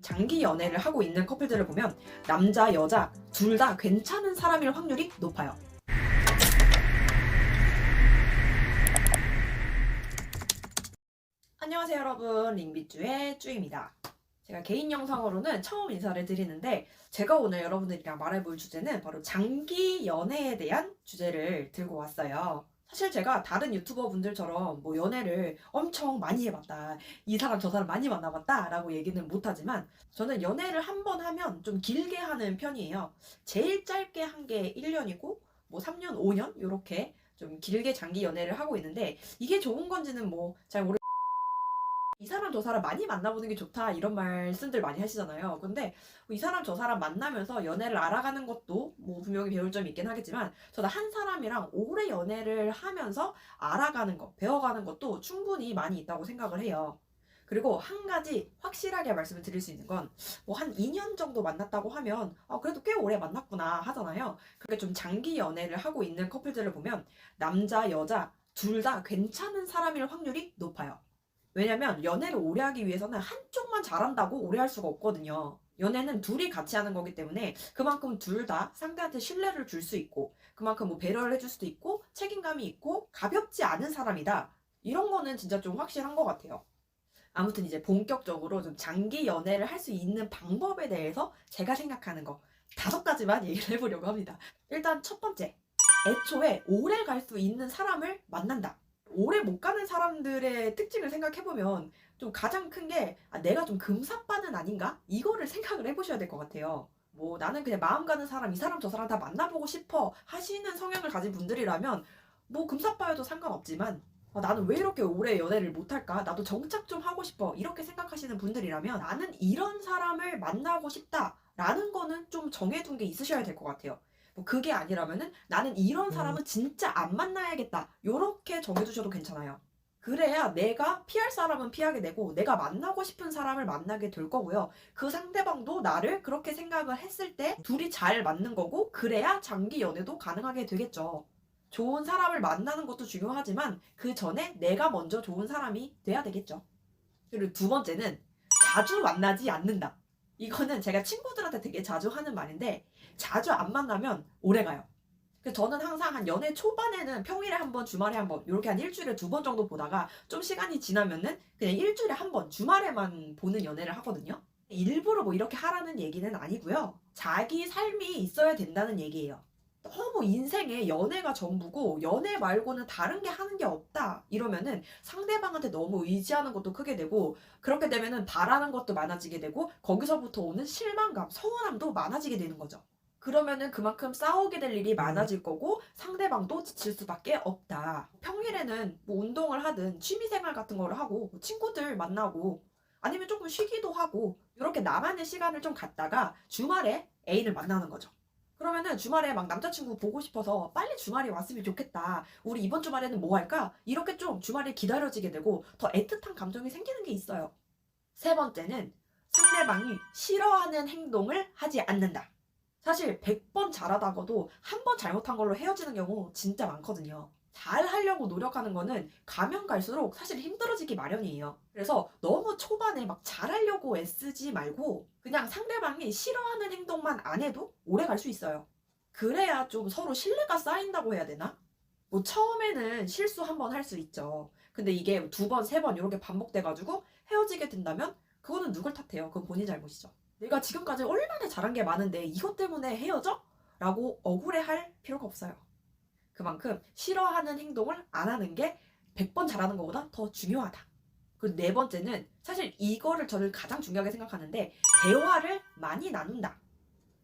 장기 연애를 하고 있는 커플들을 보면 남자, 여자 둘 다 괜찮은 사람일 확률이 높아요. 안녕하세요 여러분, 링비쭈의 쭈입니다. 제가 개인 영상으로는 처음 인사를 드리는데 제가 오늘 여러분들이랑 말해볼 주제는 바로 장기 연애에 대한 주제를 들고 왔어요. 사실 제가 다른 유튜버 분들처럼 뭐 연애를 엄청 많이 해봤다, 이 사람 저 사람 많이 만나봤다 라고 얘기는 못하지만 저는 연애를 한 번 하면 좀 길게 하는 편이에요. 제일 짧게 한 게 1년이고 뭐 3년, 5년 이렇게 좀 길게 장기 연애를 하고 있는데 이게 좋은 건지는 뭐 잘 모르겠어요. 이 사람 저 사람 많이 만나보는 게 좋다 이런 말씀들 많이 하시잖아요. 근데 이 사람 저 사람 만나면서 연애를 알아가는 것도 뭐 분명히 배울 점이 있긴 하겠지만 저는 한 사람이랑 오래 연애를 하면서 알아가는 것, 배워가는 것도 충분히 많이 있다고 생각을 해요. 그리고 한 가지 확실하게 말씀을 드릴 수 있는 건 뭐 한 2년 정도 만났다고 하면 그래도 꽤 오래 만났구나 하잖아요. 그렇게 좀 장기 연애를 하고 있는 커플들을 보면 남자, 여자 둘 다 괜찮은 사람일 확률이 높아요. 왜냐면 연애를 오래 하기 위해서는 한쪽만 잘한다고 오래 할 수가 없거든요. 연애는 둘이 같이 하는 거기 때문에 그만큼 둘 다 상대한테 신뢰를 줄 수 있고 그만큼 뭐 배려를 해줄 수도 있고 책임감이 있고 가볍지 않은 사람이다. 이런 거는 진짜 좀 확실한 것 같아요. 아무튼 이제 본격적으로 좀 장기 연애를 할 수 있는 방법에 대해서 제가 생각하는 거 5가지만 얘기를 해보려고 합니다. 일단 첫 번째, 애초에 오래 갈 수 있는 사람을 만난다. 오래 못 가는 사람들의 특징을 생각해보면 좀 가장 큰 게 내가 좀 금사빠는 아닌가? 이거를 생각을 해보셔야 될 것 같아요. 뭐 나는 그냥 마음 가는 사람, 이 사람 저 사람 다 만나보고 싶어 하시는 성향을 가진 분들이라면 뭐 금사빠여도 상관없지만 나는 왜 이렇게 오래 연애를 못할까? 나도 정착 좀 하고 싶어. 이렇게 생각하시는 분들이라면 나는 이런 사람을 만나고 싶다라는 거는 좀 정해둔 게 있으셔야 될 것 같아요. 뭐 그게 아니라면은 나는 이런 사람은 진짜 안 만나야겠다. 요렇게 정해두셔도 괜찮아요. 그래야 내가 피할 사람은 피하게 되고 내가 만나고 싶은 사람을 만나게 될 거고요. 그 상대방도 나를 그렇게 생각을 했을 때 둘이 잘 맞는 거고 그래야 장기 연애도 가능하게 되겠죠. 좋은 사람을 만나는 것도 중요하지만 그 전에 내가 먼저 좋은 사람이 돼야 되겠죠. 그리고 두 번째는 자주 만나지 않는다. 이거는 제가 친구들한테 되게 자주 하는 말인데 자주 안 만나면 오래 가요. 그래서 저는 항상 한 연애 초반에는 평일에 한 번, 주말에 한 번, 이렇게 한 일주일에 2번 정도 보다가 좀 시간이 지나면은 그냥 일주일에 한 번, 주말에만 보는 연애를 하거든요. 일부러 뭐 이렇게 하라는 얘기는 아니고요. 자기 삶이 있어야 된다는 얘기예요. 너무 인생에 연애가 전부고 연애 말고는 다른 게 하는 게 없다 이러면은 상대방한테 너무 의지하는 것도 크게 되고 그렇게 되면은 바라는 것도 많아지게 되고 거기서부터 오는 실망감, 서운함도 많아지게 되는 거죠. 그러면은 그만큼 싸우게 될 일이 많아질 거고 상대방도 지칠 수밖에 없다. 평일에는 뭐 운동을 하든 취미생활 같은 거를 하고 뭐 친구들 만나고 아니면 조금 쉬기도 하고 이렇게 나만의 시간을 좀 갖다가 주말에 애인을 만나는 거죠. 그러면은 주말에 막 남자친구 보고 싶어서 빨리 주말이 왔으면 좋겠다. 우리 이번 주말에는 뭐 할까? 이렇게 좀 주말이 기다려지게 되고 더 애틋한 감정이 생기는 게 있어요. 세 번째는 상대방이 싫어하는 행동을 하지 않는다. 사실 100번 잘하다가도 한 번 잘못한 걸로 헤어지는 경우 진짜 많거든요. 잘 하려고 노력하는 거는 가면 갈수록 사실 힘들어지기 마련이에요. 그래서 너무 초반에 막 잘하려고 애쓰지 말고 그냥 상대방이 싫어하는 행동만 안 해도 오래 갈 수 있어요. 그래야 좀 서로 신뢰가 쌓인다고 해야 되나? 뭐 처음에는 실수 한 번 할 수 있죠. 근데 이게 2번, 3번 이렇게 반복돼가지고 헤어지게 된다면 그거는 누굴 탓해요? 그건 본인 잘못이죠. 내가 지금까지 얼마나 잘한 게 많은데 이것 때문에 헤어져? 라고 억울해할 필요가 없어요. 그만큼 싫어하는 행동을 안 하는 게 100번 잘하는 것보다 더 중요하다. 그리고 네 번째는 사실 이거를 저는 가장 중요하게 생각하는데 대화를 많이 나눈다.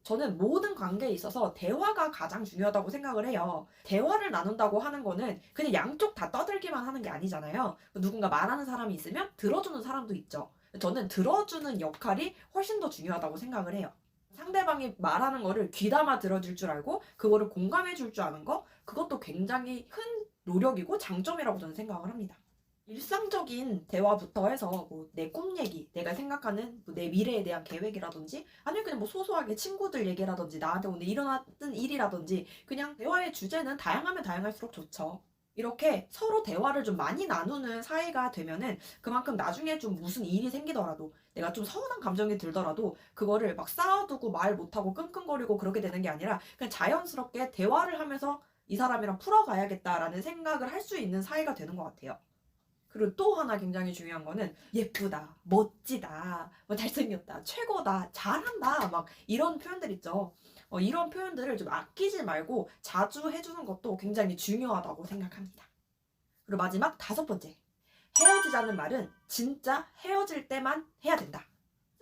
저는 모든 관계에 있어서 대화가 가장 중요하다고 생각을 해요. 대화를 나눈다고 하는 거는 그냥 양쪽 다 떠들기만 하는 게 아니잖아요. 누군가 말하는 사람이 있으면 들어주는 사람도 있죠. 저는 들어주는 역할이 훨씬 더 중요하다고 생각을 해요. 상대방이 말하는 거를 귀담아 들어줄 줄 알고 그거를 공감해 줄 줄 아는 거 그것도 굉장히 큰 노력이고 장점이라고 저는 생각을 합니다. 일상적인 대화부터 해서 뭐 내 꿈 얘기, 내가 생각하는 뭐내 미래에 대한 계획이라든지 아니면 그냥 뭐 소소하게 친구들 얘기라든지 나한테 오늘 일어났던 일이라든지 그냥 대화의 주제는 다양하면 다양할수록 좋죠. 이렇게 서로 대화를 좀 많이 나누는 사이가 되면은 그만큼 나중에 좀 무슨 일이 생기더라도 내가 좀 서운한 감정이 들더라도 그거를 막 쌓아두고 말 못하고 끙끙거리고 그렇게 되는 게 아니라 그냥 자연스럽게 대화를 하면서 이 사람이랑 풀어가야겠다라는 생각을 할 수 있는 사이가 되는 것 같아요. 그리고 또 하나 굉장히 중요한 거는 예쁘다, 멋지다, 뭐 잘생겼다, 최고다, 잘한다, 막 이런 표현들 있죠. 이런 표현들을 좀 아끼지 말고 자주 해주는 것도 굉장히 중요하다고 생각합니다. 그리고 마지막 다섯 번째. 헤어지자는 말은 진짜 헤어질 때만 해야 된다.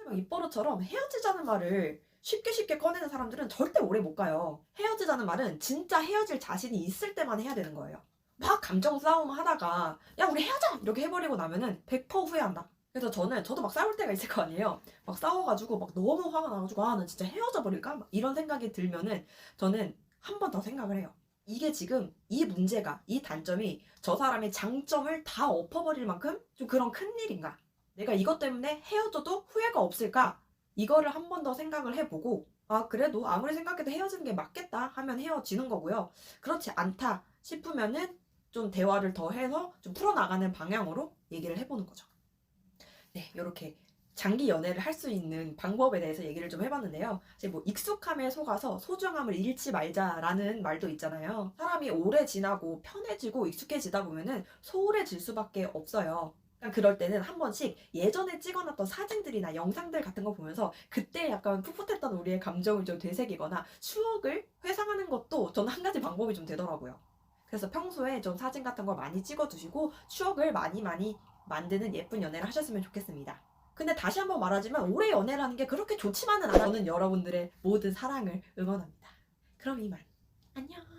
막 입버릇처럼 헤어지자는 말을 쉽게 쉽게 꺼내는 사람들은 절대 오래 못 가요. 헤어지자는 말은 진짜 헤어질 자신이 있을 때만 해야 되는 거예요. 막 감정 싸움 하다가 야 우리 헤어져 이렇게 해버리고 나면은 100% 후회한다. 그래서 저도 막 싸울 때가 있을 거 아니에요. 막 싸워가지고 막 너무 화가 나가지고 아 나 진짜 헤어져 버릴까? 막 이런 생각이 들면은 저는 한 번 더 생각을 해요. 이게 지금 이 문제가 이 단점이 저 사람의 장점을 다 엎어버릴 만큼 좀 그런 큰 일인가? 내가 이것 때문에 헤어져도 후회가 없을까? 이거를 한 번 더 생각을 해보고 아 그래도 아무리 생각해도 헤어지는 게 맞겠다 하면 헤어지는 거고요. 그렇지 않다 싶으면은 좀 대화를 더 해서 좀 풀어나가는 방향으로 얘기를 해보는 거죠. 네, 이렇게 장기 연애를 할 수 있는 방법에 대해서 얘기를 좀 해봤는데요. 이제 뭐 익숙함에 속아서 소중함을 잃지 말자라는 말도 있잖아요. 사람이 오래 지나고 편해지고 익숙해지다 보면은 소홀해질 수밖에 없어요. 그러니까 그럴 때는 한 번씩 예전에 찍어놨던 사진들이나 영상들 같은 거 보면서 그때 약간 풋풋했던 우리의 감정을 좀 되새기거나 추억을 회상하는 것도 저는 한 가지 방법이 좀 되더라고요. 그래서 평소에 좀 사진 같은 걸 많이 찍어두시고 추억을 많이 많이 만드는 예쁜 연애를 하셨으면 좋겠습니다. 근데 다시 한번 말하지만 오래 연애라는 게 그렇게 좋지만은 않아요. 저는 여러분들의 모든 사랑을 응원합니다. 그럼 이만. 안녕.